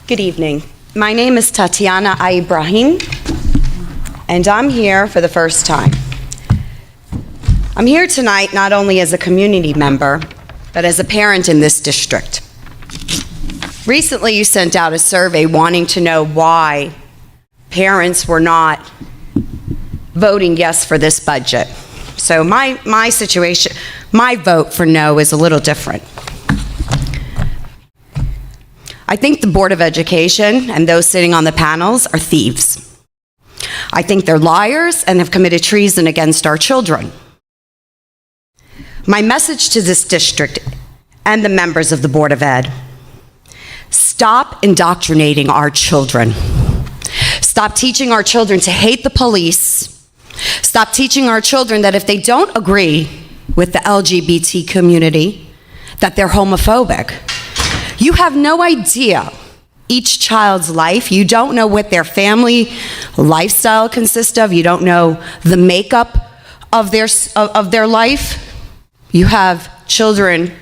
Good evening. My name is Tatiana Ibrahim, and I'm here for the first time. I'm here tonight not only as a community member, but as a parent in this district. Recently, you sent out a survey wanting to know why parents were not voting yes for this budget. So my situation, my vote for no is a little different. I think the Board of Education and those sitting on the panels are thieves. I think they're liars and have committed treason against our children. My message to this district and the members of the Board of Ed: stop indoctrinating our children. Stop teaching our children to hate the police. Stop teaching our children that if they don't agree with the LGBT community, that they're homophobic. You have no idea each child's life. You don't know what their family lifestyle consists of. You don't know the makeup of their life. You have children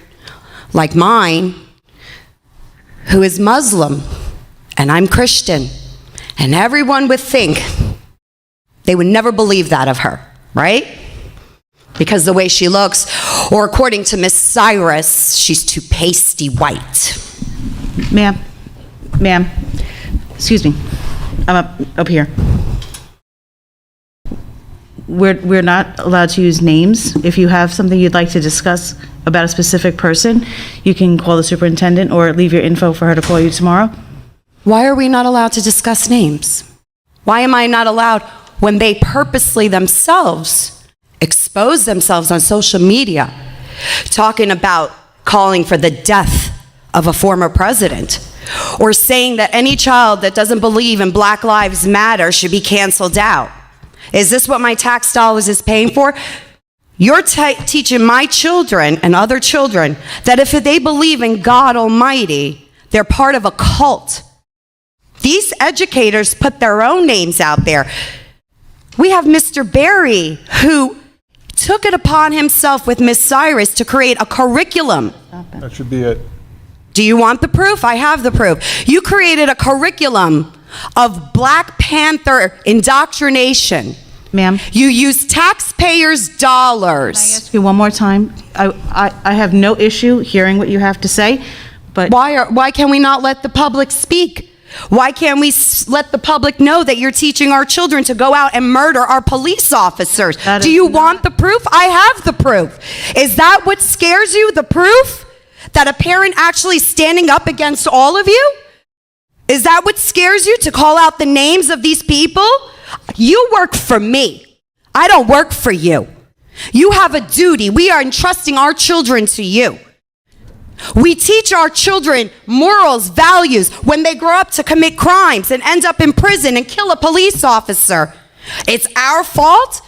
like mine who is Muslim, and I'm Christian, and everyone would think, they would never believe that of her, right? Because the way she looks, or according to Miss Cyrus, she's too pasty white. Ma'am, excuse me, I'm up here. We're not allowed to use names. If you have something you'd like to discuss about a specific person, you can call the superintendent or leave your info for her to call you tomorrow. Why are we not allowed to discuss names? Why am I not allowed when they purposely themselves expose themselves on social media, talking about calling for the death of a former president, or saying that any child that doesn't believe in Black Lives Matter should be canceled out? Is this what my tax dollars is paying for? You're teaching my children and other children that if they believe in God Almighty, they're part of a cult. These educators put their own names out there. We have Mr. Barry, who took it upon himself with Miss Cyrus to create a curriculum. That should be it. Do you want the proof? I have the proof. You created a curriculum of Black Panther indoctrination. Ma'am, You use taxpayers' dollars. can I ask you one more time? I have no issue hearing what you have to say, but Why can we not let the public speak? Why can't we let the public know that you're teaching our children to go out and murder our police officers? That Do is you not- want the proof? I have the proof. Is that what scares you, the proof? That a parent actually standing up against all of you? Is that what scares you, to call out the names of these people? You work for me. I don't work for you. You have a duty. We are entrusting our children to you. We teach our children morals, values, when they grow up to commit crimes and end up in prison and kill a police officer. It's our fault?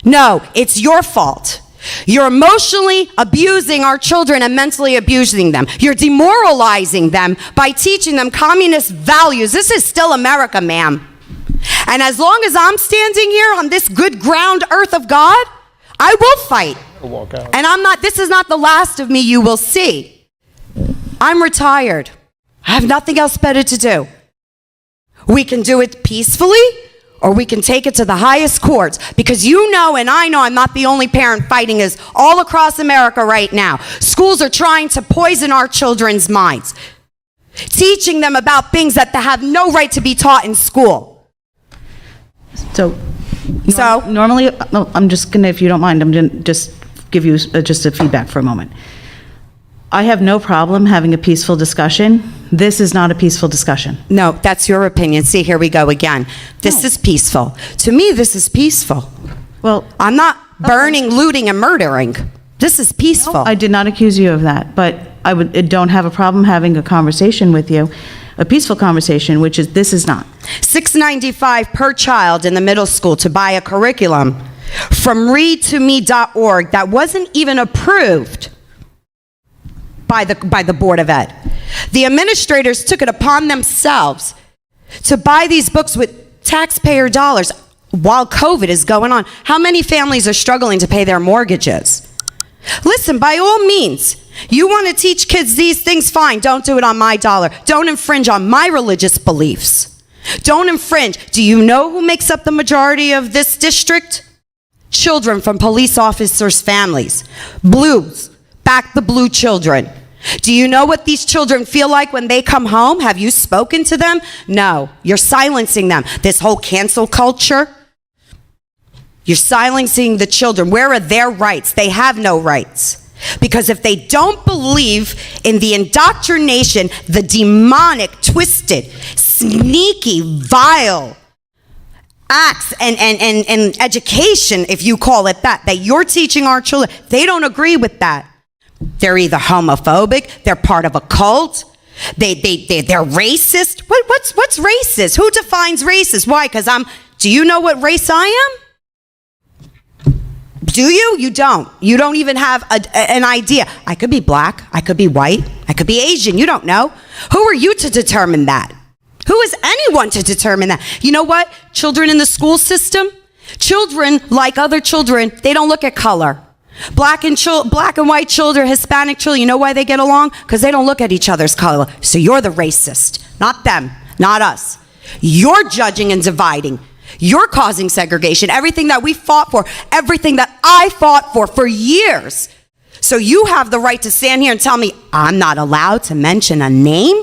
No, it's your fault. You're emotionally abusing our children and mentally abusing them. You're demoralizing them by teaching them communist values. This is still America, ma'am. And as long as I'm standing here on this good ground earth of God, I will fight. Walk out. And this is not the last of me you will see. I'm retired. I have nothing else better to do. We can do it peacefully, or we can take it to the highest courts, because you know and I know I'm not the only parent fighting this all across America right now. Schools are trying to poison our children's minds, teaching them about things that they have no right to be taught in school. so So, normally, I'm just gonna, if you don't mind, I'm gonna just give you just a feedback for a moment. I have no problem having a peaceful discussion. This is not a peaceful discussion. no, that's your opinion. See, here we go again. This No. is peaceful. To me, this is peaceful. Well, I'm not burning, looting, and murdering. This is peaceful. I did not accuse you of that, but I don't have a problem having a conversation with you, a peaceful conversation, which is, this is not. $6.95 per child in the middle school to buy a curriculum from readtome.org that wasn't even approved by the Board of Ed. The administrators took it upon themselves to buy these books with taxpayer dollars while COVID is going on. How many families are struggling to pay their mortgages? Listen, by all means, you want to teach kids these things, fine. Don't do it on my dollar. Don't infringe on my religious beliefs. Don't infringe. Do you know who makes up the majority of this district? Children from police officers' families. Blues. Back the blue children. Do you know what these children feel like when they come home? Have you spoken to them? No. You're silencing them. This whole cancel culture. You're silencing the children. Where are their rights? They have no rights. Because if they don't believe in the indoctrination, the demonic, twisted, sneaky, vile acts and education, if you call it that you're teaching our children, they don't agree with that. They're either homophobic, they're part of a cult, they're racist. What's racist? Who defines racist? Why? Because do you know what race I am? Do you? You don't. You don't even have an idea. I could be black. I could be white. I could be Asian. You don't know. Who are you to determine that? Who is anyone to determine that? You know what? Children in the school system, children like other children, they don't look at color. Black and white children, Hispanic children, you know why they get along? Because they don't look at each other's color. So you're the racist, not them, not us. You're judging and dividing. You're causing segregation, everything that we fought for, everything that I fought for years. So you have the right to stand here and tell me I'm not allowed to mention a name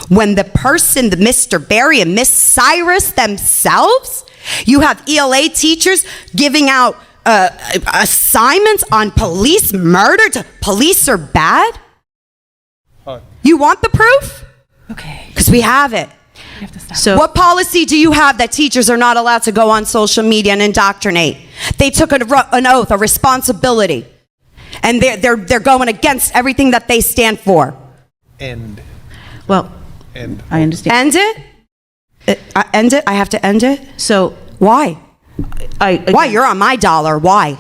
when the person, the Mr. Barry and Miss Cyrus themselves, you have ELA teachers giving out assignments on police murder. Police are bad? You want the proof? Okay. Because we have it. So What policy do you have that teachers are not allowed to go on social media and indoctrinate? They took an oath, a responsibility, and they're going against everything that they stand for. well, I understand. End it? End it? I have to end it? So Why? Why? You're on my dollar. Why?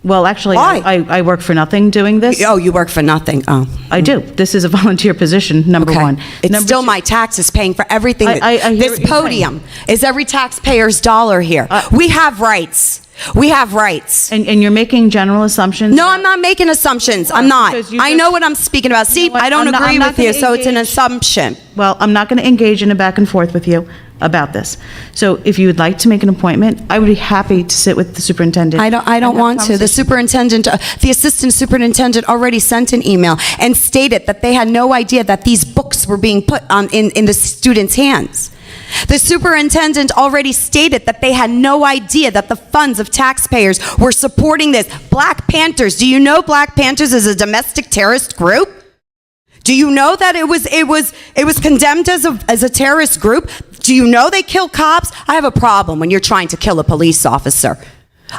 Well, actually, Why? I work for nothing doing this. Oh, you work for nothing. Oh. I do. This is a volunteer position, number Okay. one. It's Number still two- my taxes paying for everything. I hear This what you're podium is every taxpayer's dollar here. We have rights. We have rights. And you're making general assumptions? No, I'm not making assumptions. I'm not. Because you I just- know what I'm speaking about. See, You know what? I don't I'm not- agree I'm not with you, gonna so it's an engage. assumption. Well, I'm not going to engage in a back and forth with you about this. So if you would like to make an appointment, I would be happy to sit with the superintendent. I don't and have want to. The conversation. superintendent, the assistant superintendent already sent an email and stated that they had no idea that these books were being put in the students' hands. The superintendent already stated that they had no idea that the funds of taxpayers were supporting this. Black Panthers, do you know Black Panthers is a domestic terrorist group? Do you know that it was condemned as a terrorist group? Do you know they kill cops? I have a problem when you're trying to kill a police officer.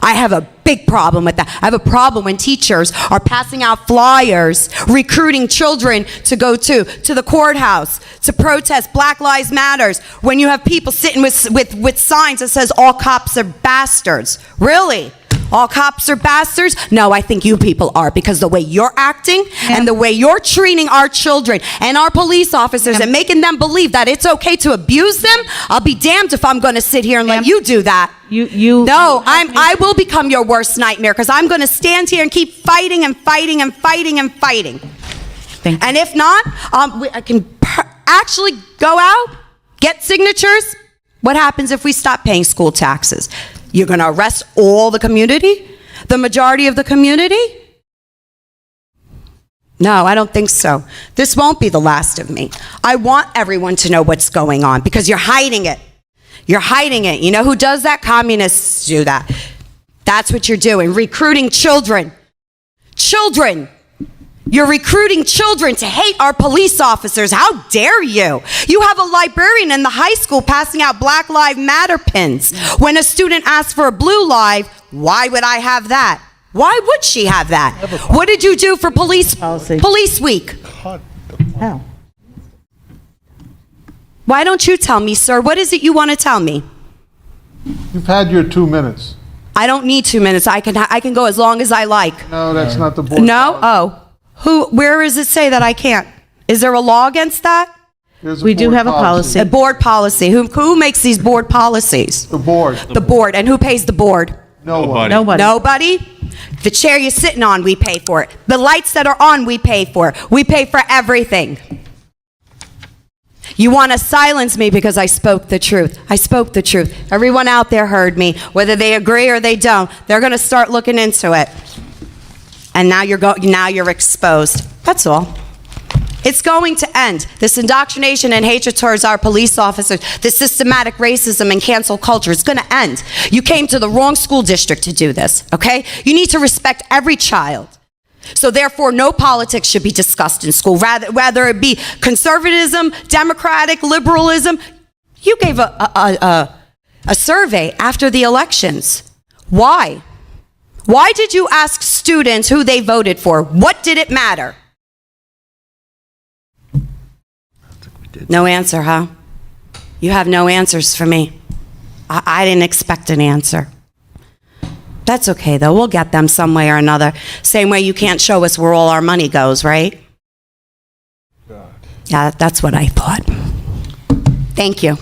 I have a big problem with that. I have a problem when teachers are passing out flyers, recruiting children to go to the courthouse, to protest Black Lives Matters, when you have people sitting with signs that says all cops are bastards. Really? All cops are bastards? No, I think you people are, because the way you're acting and the way you're treating our children and our police officers and making them believe that it's okay to abuse them, I'll be damned if I'm going to sit here and let you do that. No, I will become your worst nightmare, because I'm going to stand here and keep fighting and fighting and fighting and fighting. Thank you. And if not, I can actually go out, get signatures. What happens if we stop paying school taxes? You're going to arrest all the community? The majority of the community? No, I don't think so. This won't be the last of me. I want everyone to know what's going on, because you're hiding it. You're hiding it. You know who does that? Communists do that. That's what you're doing, recruiting children. Children. You're recruiting children to hate our police officers. How dare you? You have a librarian in the high school passing out Black Lives Matter pins. When a student asks for a blue live, why would I have that? Why would she have that? What did you do for police week? How? Why don't you tell me, sir? What is it you want to tell me? You've had your 2 minutes. I don't need 2 minutes. I can go as long as I like. No, that's not the board. No? Oh. Where does it say that I can't? Is there a law against that? There's We do board have a policy. A board policy. Who makes these board policies? The board. The board. And who pays the board? No one. Nobody. Nobody? The chair you're sitting on, we pay for it. The lights that are on, we pay for. We pay for everything. You want to silence me because I spoke the truth. I spoke the truth. Everyone out there heard me. Whether they agree or they don't, they're going to start looking into it. And now you're exposed. That's all. It's going to end. This indoctrination and hatred towards our police officers, this systematic racism and cancel culture, is going to end. You came to the wrong school district to do this, okay? You need to respect every child. So therefore, no politics should be discussed in school, whether it be conservatism, democratic, liberalism. You gave a survey after the elections. Why? Why did you ask students who they voted for? What did it matter? No answer, huh? You have no answers for me. I didn't expect an answer. That's okay, though. We'll get them some way or another. Same way you can't show us where all our money goes, right? Yeah, that's what I thought. Thank you.